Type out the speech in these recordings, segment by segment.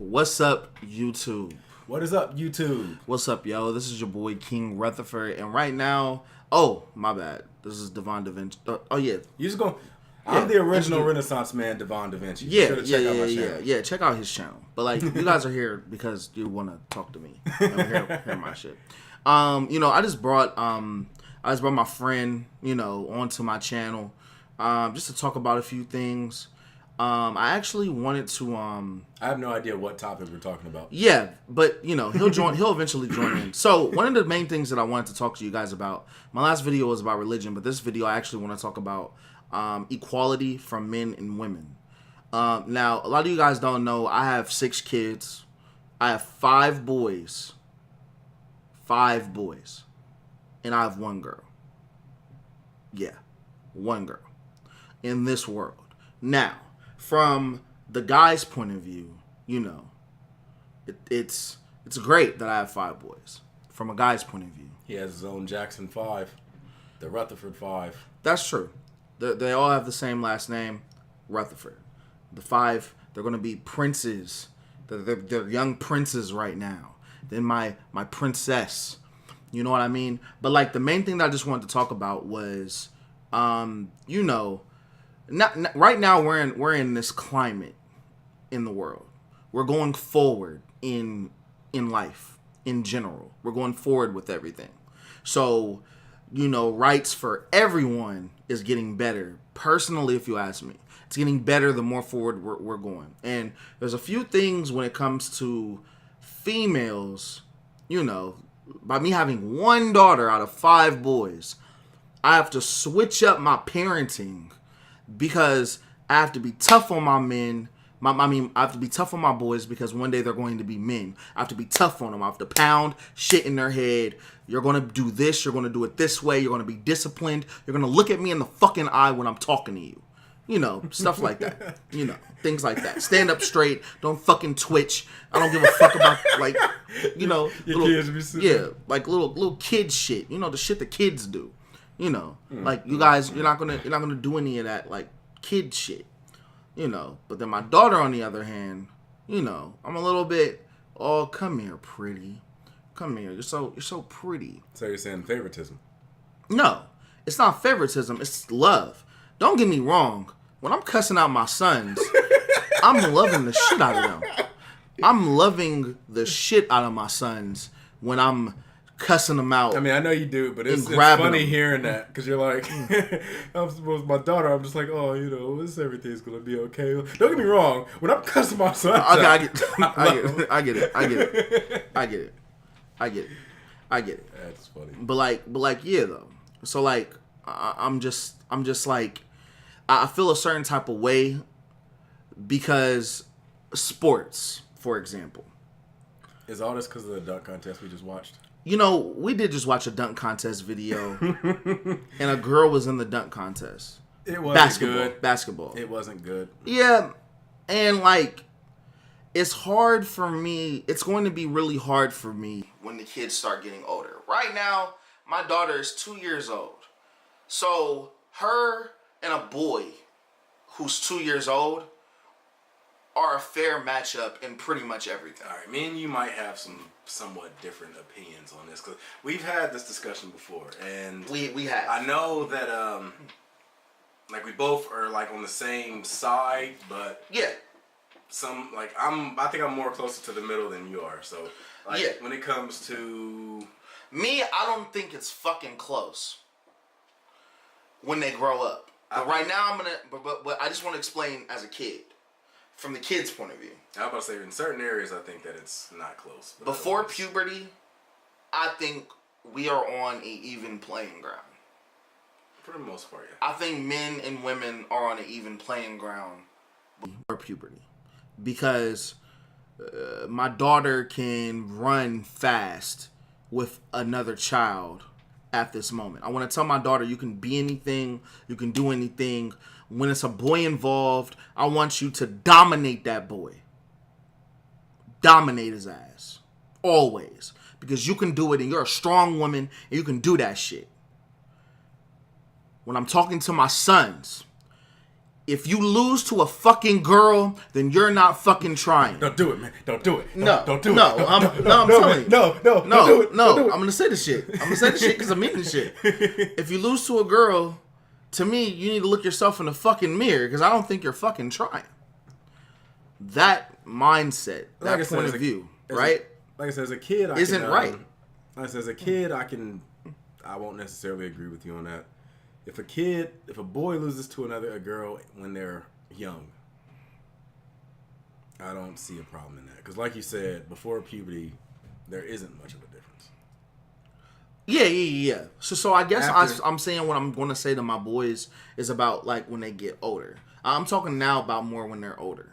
What's up, YouTube? What is up, YouTube? What's up, yo? This is your boy King Rutherford, and right now, oh my bad, this is Devon DaVinci. Oh yeah, You just going? I'm the original Renaissance man, Devon DaVinci. Yeah. Check out his channel. But like, you guys are here because you want to talk to me, hear my shit. I just brought my friend, onto my channel, just to talk about a few things. I actually wanted to. I have no idea what topic we're talking about. Yeah, but he'll join. He'll eventually join in. So one of the main things that I wanted to talk to you guys about. My last video was about religion, but this video I actually want to talk about equality from men and women. Now, a lot of you guys don't know. I have 6 kids. I have 5 boys. 5 boys, and I have 1 girl. Yeah, 1 girl in this world. Now, from the guy's point of view, it's great that I have 5 boys. From a guy's point of view, he has his own Jackson 5, the Rutherford 5. That's true. They all have the same last name, Rutherford. The 5, they're going to be princes. They're young princes right now. Then my princess. You know what I mean? But like the main thing that I just wanted to talk about was, right now we're in this climate in the world. We're going forward in life in general. We're going forward with everything. So, rights for everyone is getting better. Personally, if you ask me, it's getting better the more forward we're going. And there's a few things when it comes to females, by me having 1 daughter out of 5 boys, I have to switch up my parenting because I have to be tough on my men. I have to be tough on my boys because one day they're going to be men. I have to be tough on them. I have to pound shit in their head. You're going to do this. You're going to do it this way. You're going to be disciplined. You're going to look at me in the fucking eye when I'm talking to you. Stuff like that. Things like that. Stand up straight. Don't fucking twitch. I don't give a fuck about, Your kids be super. Yeah, like little kid shit. The shit the kids do. Like you guys, you're not gonna do any of that like kid shit. But then my daughter, on the other hand, I'm a little bit, oh, come here, pretty. Come here. You're so pretty. So you're saying favoritism? No, it's not favoritism. It's love. Don't get me wrong. When I'm cussing out my sons, I'm loving the shit out of them. I'm loving the shit out of my sons when I'm cussing them out. I mean, I know you do, but it's funny hearing that because you're like, I'm supposed my daughter. I'm just like, oh, everything's gonna be okay. Don't get me wrong. When I'm cussing my sons, okay, I get it. That's funny. But like, yeah, though. So like, I'm just like, I feel a certain type of way because sports, for example. Is all this because of the dunk contest we just watched? We did just watch a dunk contest video, and a girl was in the dunk contest. It wasn't good. Basketball. It wasn't good. Yeah, and like, it's hard for me. It's going to be really hard for me when the kids start getting older. Right now, my daughter is 2 years old. So her and a boy who's 2 years old are a fair matchup in pretty much everything. All right, me and you might have some somewhat different opinions on this because we've had this discussion before, and we have. I know that like we both are like on the same side, but yeah, I think I'm more closer to the middle than you are. So like, yeah, when it comes to me, I don't think it's fucking close when they grow up. But right now, but I just want to explain as a kid. From the kid's point of view. I was about to say, in certain areas, I think that it's not close. Before puberty, I think we are on an even playing ground. For the most part, yeah. I think men and women are on an even playing ground before puberty. Because my daughter can run fast with another child at this moment. I want to tell my daughter, you can be anything, you can do anything. When it's a boy involved, I want you to dominate that boy. Dominate his ass. Always. Because you can do it and you're a strong woman and you can do that shit. When I'm talking to my sons, If you lose to a fucking girl, then you're not fucking trying. Don't do it, man. Don't do it. Don't do it. I'm telling you. No. I'm gonna say this shit. Because I mean this shit. If you lose to a girl, to me, you need to look yourself in the fucking mirror because I don't think you're fucking trying. That mindset, that point of view, right? Like I said, as a kid, isn't right. Like I said, as a kid, I won't necessarily agree with you on that. If a boy loses to a girl when they're young, I don't see a problem in that. Because like you said, before puberty, there isn't much of a difference. Yeah. So I guess I'm saying what I'm going to say to my boys is about like when they get older. I'm talking now about more when they're older.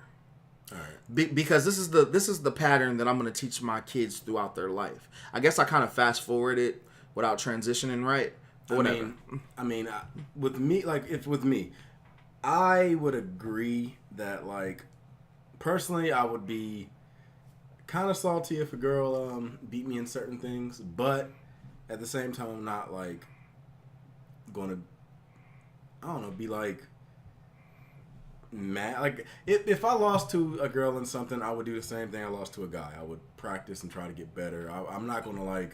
All right. Because this is the pattern that I'm going to teach my kids throughout their life. I guess I kind of fast forward it without transitioning, right? But whatever. With me, I would agree that like personally, I would be kind of salty if a girl beat me in certain things, but at the same time, I'm not like going to be like mad. Like if I lost to a girl in something, I would do the same thing I lost to a guy. I would practice and try to get better. I'm not going to like.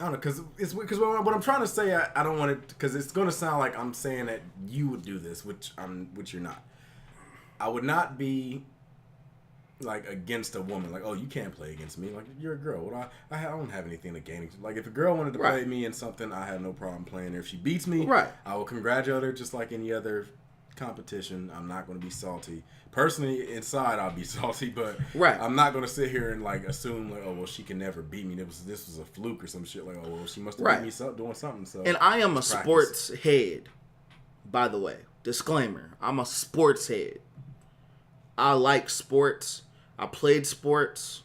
I don't know, because what I'm trying to say, I don't want it, because it's going to sound like I'm saying that you would do this, which you're not. I would not be like against a woman, like, oh, you can't play against me, like you're a girl. What I don't have anything to gain. Like if a girl wanted to play me in something, I have no problem playing her. If she beats me, I will congratulate her just like any other competition. I'm not going to be salty. Personally, inside I'll be salty, but I'm not going to sit here and like assume like, oh well, she can never beat me. This was a fluke or some shit. Like, oh well, she must have beat me doing something. So, and I am a sports head, by the way. Disclaimer: I'm a sports head. I like sports. I played sports.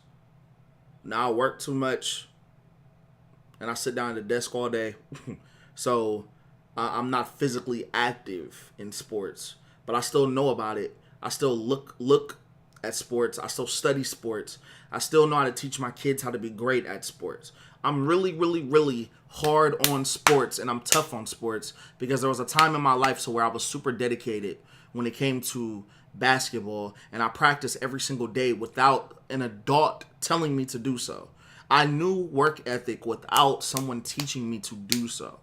Now I work too much, and I sit down at the desk all day, so I'm not physically active in sports. But I still know about it. I still look at sports. I still study sports. I still know how to teach my kids how to be great at sports. I'm really, really, really hard on sports, and I'm tough on sports because there was a time in my life where I was super dedicated when it came to basketball, and I practiced every single day without an adult telling me to do so. I knew work ethic without someone teaching me to do so.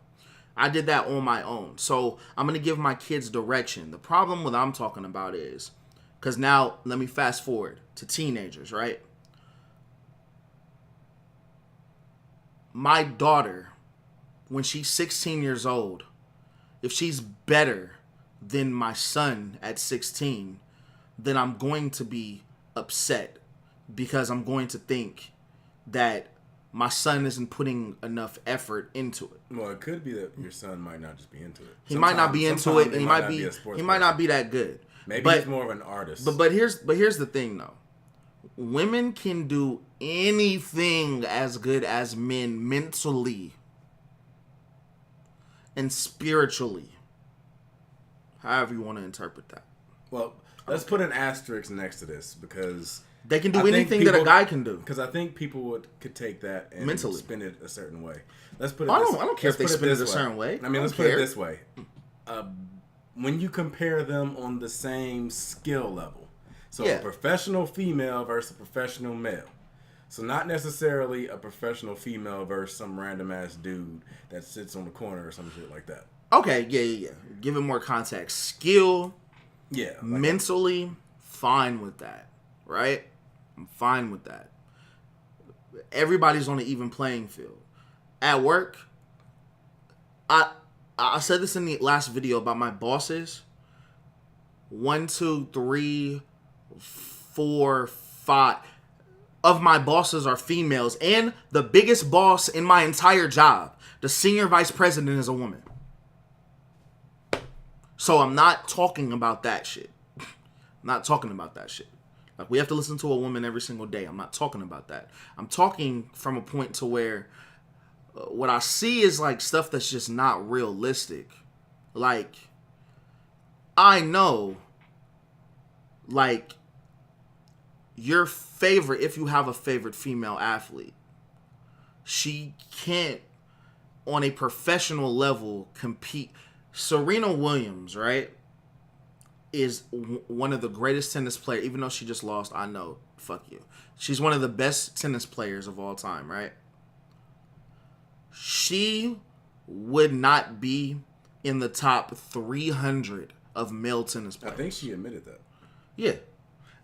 I did that on my own. So I'm going to give my kids direction. The problem with I'm talking about is, because now let me fast forward to teenagers, right? My daughter, when she's 16 years old, if she's better than my son at 16, then I'm going to be upset because I'm going to think that my son isn't putting enough effort into it. Well, it could be that your son might not just be into it. He might not be into it, and he might not be that good. Maybe he's more of an artist. But here's the thing though. Women can do anything as good as men mentally and spiritually. However you want to interpret that. Well, let's put an asterisk next to this because they can do anything that a guy can do. Because I think people could take that and mentally spin it a certain way. Let's put it. I don't care if they spin it a certain way. I mean, let's put it this way. When you compare them on the same skill level, so a professional female versus a professional male. So not necessarily a professional female versus some random ass dude that sits on the corner or some shit like that. Okay, yeah. Give it more context. Skill, like mentally, fine with that, right? I'm fine with that. Everybody's on an even playing field. At work, I said this in the last video about my bosses. 1, 2, 3, 4, 5 of my bosses are females, and the biggest boss in my entire job, the senior vice president, is a woman. So I'm not talking about that shit. Like, we have to listen to a woman every single day. I'm not talking about that. I'm talking from a point to where what I see is like stuff that's just not realistic. Like, I know, like, your favorite, if you have a favorite female athlete, she can't, on a professional level, compete. Serena Williams, right? is one of the greatest tennis players. Even though she just lost, I know. Fuck you. She's one of the best tennis players of all time, right? She would not be in the top 300 of male tennis players. I think she admitted that. Yeah.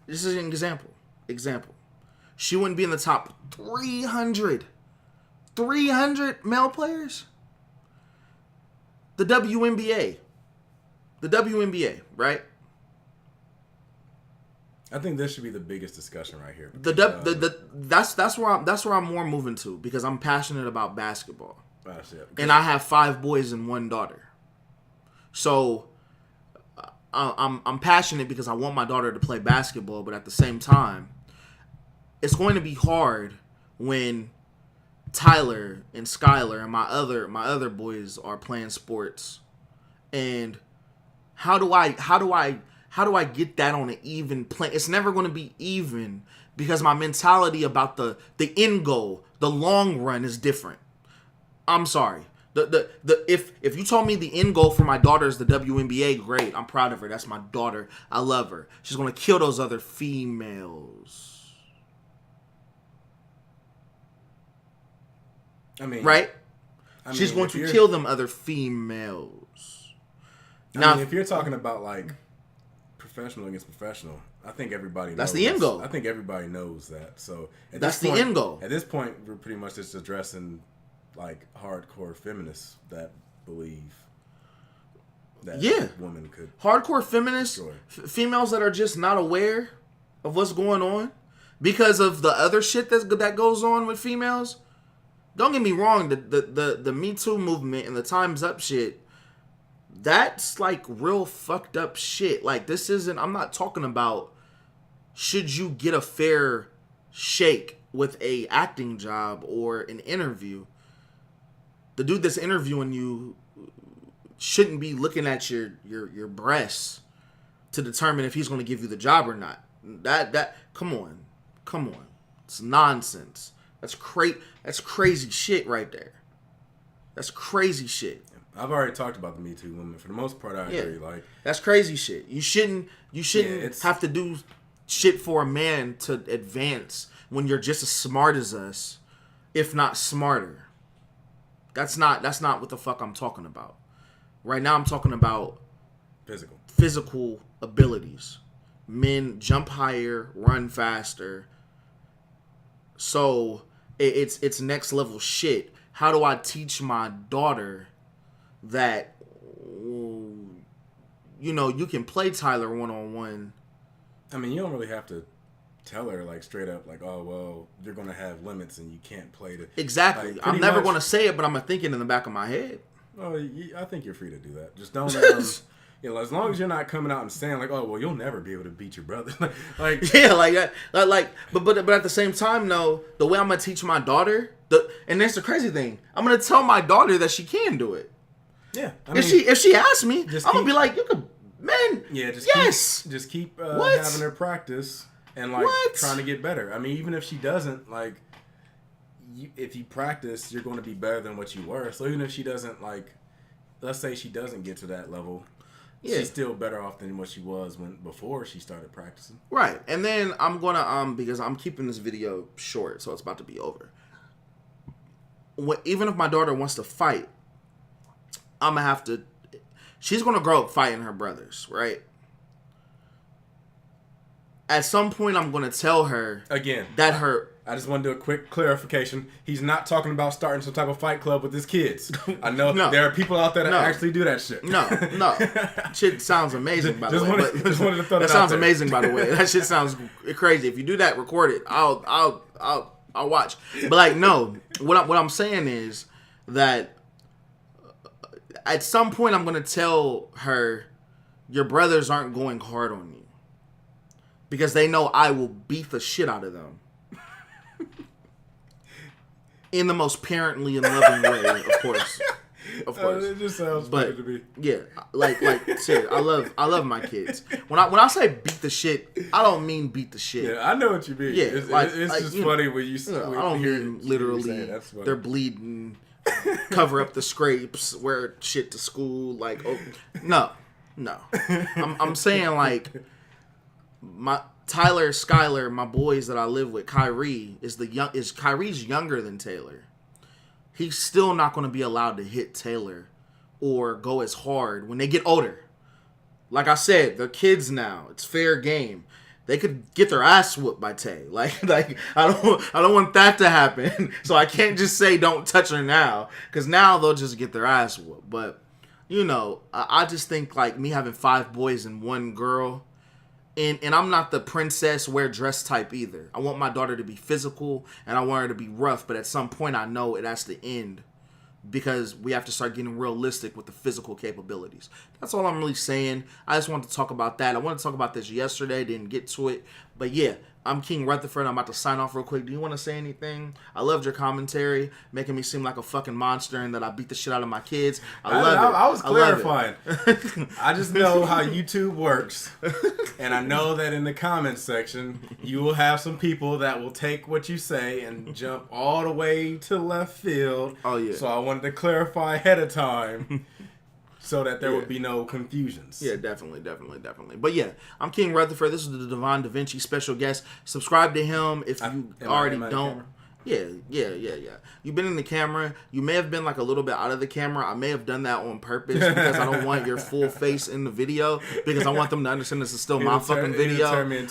This is an example. She wouldn't be in the top 300. 300 male players? The WNBA. The WNBA, right? I think this should be the biggest discussion right here. That's where I'm more moving to, because I'm passionate about basketball. And I have 5 boys and 1 daughter. So I'm passionate because I want my daughter to play basketball, but at the same time, it's going to be hard when Tyler and Skylar and my other boys are playing sports. And how do I get that on an even plane? It's never going to be even, because my mentality about the end goal, the long run, is different. I'm sorry. If you told me the end goal for my daughter is the WNBA, great. I'm proud of her. That's my daughter. I love her. She's going to kill those other females. Right? She's going to kill them other females. Now, if you're talking about like professional against professional, I think everybody knows. That's the end goal. I think everybody knows that. So that's the end goal. At this point, we're pretty much just addressing like hardcore feminists that believe that women could. Hardcore feminists, females that are just not aware of what's going on because of the other shit that goes on with females. Don't get me wrong, the Me Too movement and the Time's Up shit, that's like real fucked up shit. Like, this isn't, I'm not talking about should you get a fair shake with a acting job or an interview. The dude that's interviewing you shouldn't be looking at your breasts to determine if he's going to give you the job or not. Come on. It's nonsense. That's crazy shit right there. That's crazy shit. I've already talked about the Me Too movement. For the most part, I agree. Like, that's crazy shit. You shouldn't have to do shit for a man to advance when you're just as smart as us, if not smarter. That's not what the fuck I'm talking about. Right now I'm talking about physical abilities. Men jump higher, run faster. So it's next level shit. How do I teach my daughter that, you can play Tyler one-on-one? I mean, you don't really have to tell her like straight up like, oh well, you're gonna have limits and you can't play the exactly. Like, I'm never gonna say it, but I'm gonna think it in the back of my head. Oh, I think you're free to do that. Just don't. As long as you're not coming out and saying like, oh well, you'll never be able to beat your brother. Like yeah, like that. But at the same time, though, the way I'm gonna teach my daughter, and that's the crazy thing, I'm gonna tell my daughter that she can do it. Yeah, if she asks me, I'm gonna be like, you could, man. Yeah, just keep having her practice and like trying to get better. I mean, even if she doesn't, like, if you practice, you're going to be better than what you were. So even if she doesn't, like, let's say she doesn't get to that level, she's still better off than what she was before she started practicing. Right. And then I'm gonna because I'm keeping this video short, so it's about to be over. Even if my daughter wants to fight, I'm gonna have to. She's gonna grow up fighting her brothers, right? At some point, I'm gonna tell her again that her. I just want to do a quick clarification. He's not talking about starting some type of fight club with his kids. I know there are people out there that actually do that shit. No. Shit sounds amazing, by the way. Just wanted to throw that sounds amazing, by the way. That shit sounds crazy. If you do that, record it. I'll watch. But like, no. What I'm saying is that at some point I'm gonna tell her your brothers aren't going hard on you because they know I will beat the shit out of them. In the most parently and loving way, of course. It just sounds funny to me. Yeah, like shit. I love my kids. When I say beat the shit, I don't mean beat the shit. Yeah, I know what you mean. Yeah, it's just funny when you. I don't mean literally. They're bleeding, cover up the scrapes, wear shit to school. Like, no. No. I'm saying like my Tyler, Skylar, my boys that I live with, Kyrie Kyrie's younger than Taylor. He's still not going to be allowed to hit Taylor or go as hard when they get older. Like I said, they're kids now. It's fair game. They could get their ass whooped by Tay. Like I don't want that to happen. So I can't just say don't touch her now, because now they'll just get their ass whooped. But you know, I just think like me having 5 boys and 1 girl, and I'm not the princess wear dress type either. I want my daughter to be physical and I want her to be rough, but at some point I know it has to end, because we have to start getting realistic with the physical capabilities. That's all I'm really saying. I just wanted to talk about that. I wanted to talk about this yesterday, didn't get to it. But yeah, I'm King Rutherford. I'm about to sign off real quick. Do you want to say anything? I loved your commentary, making me seem like a fucking monster and that I beat the shit out of my kids. I love it. I was clarifying. I just know how YouTube works. And I know that in the comments section, you will have some people that will take what you say and jump all the way to left field. Oh, yeah. So I wanted to clarify ahead of time so that there would be no confusions. Yeah, definitely. But yeah, I'm King Rutherford. This is the Devon DaVinci special guest. Subscribe to him if you already don't. Yeah. You've been in the camera. You may have been like a little bit out of the camera. I may have done that on purpose because I don't want your full face in the video, because I want them to understand this is still my fucking video.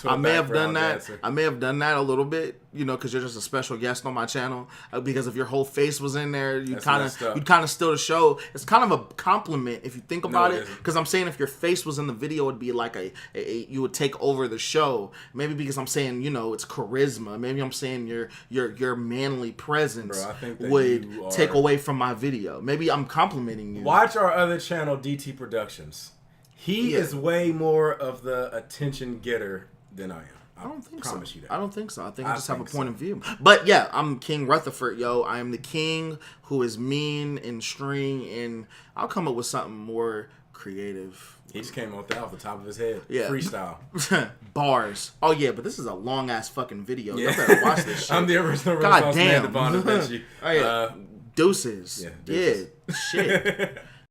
I may have done that. I may have done that a little bit, you know, because you're just a special guest on my channel. Because if your whole face was in there, you'd kind of steal the show. It's kind of a compliment if you think about it. Because I'm saying if your face was in the video, it'd be like you would take over the show. Maybe because I'm saying, you know, it's charisma. Maybe I'm saying your manly presence would take away from my video. Maybe I'm complimenting you. Watch our other channel, DT Productions. He is way more of the attention getter than I am. I don't think promise so. You that. I don't think so. I think I just have a point of view. But yeah, I'm King Rutherford, yo. I am the king who is mean and string, and I'll come up with something more creative. He just came off the top of his head. Yeah. Freestyle. Bars. Oh yeah, but this is a long ass fucking video. Y'all better watch this shit. I'm the original God damn. man, Devon DaVinci. Oh yeah. Deuces. Yeah. Deuces. Yeah. Shit.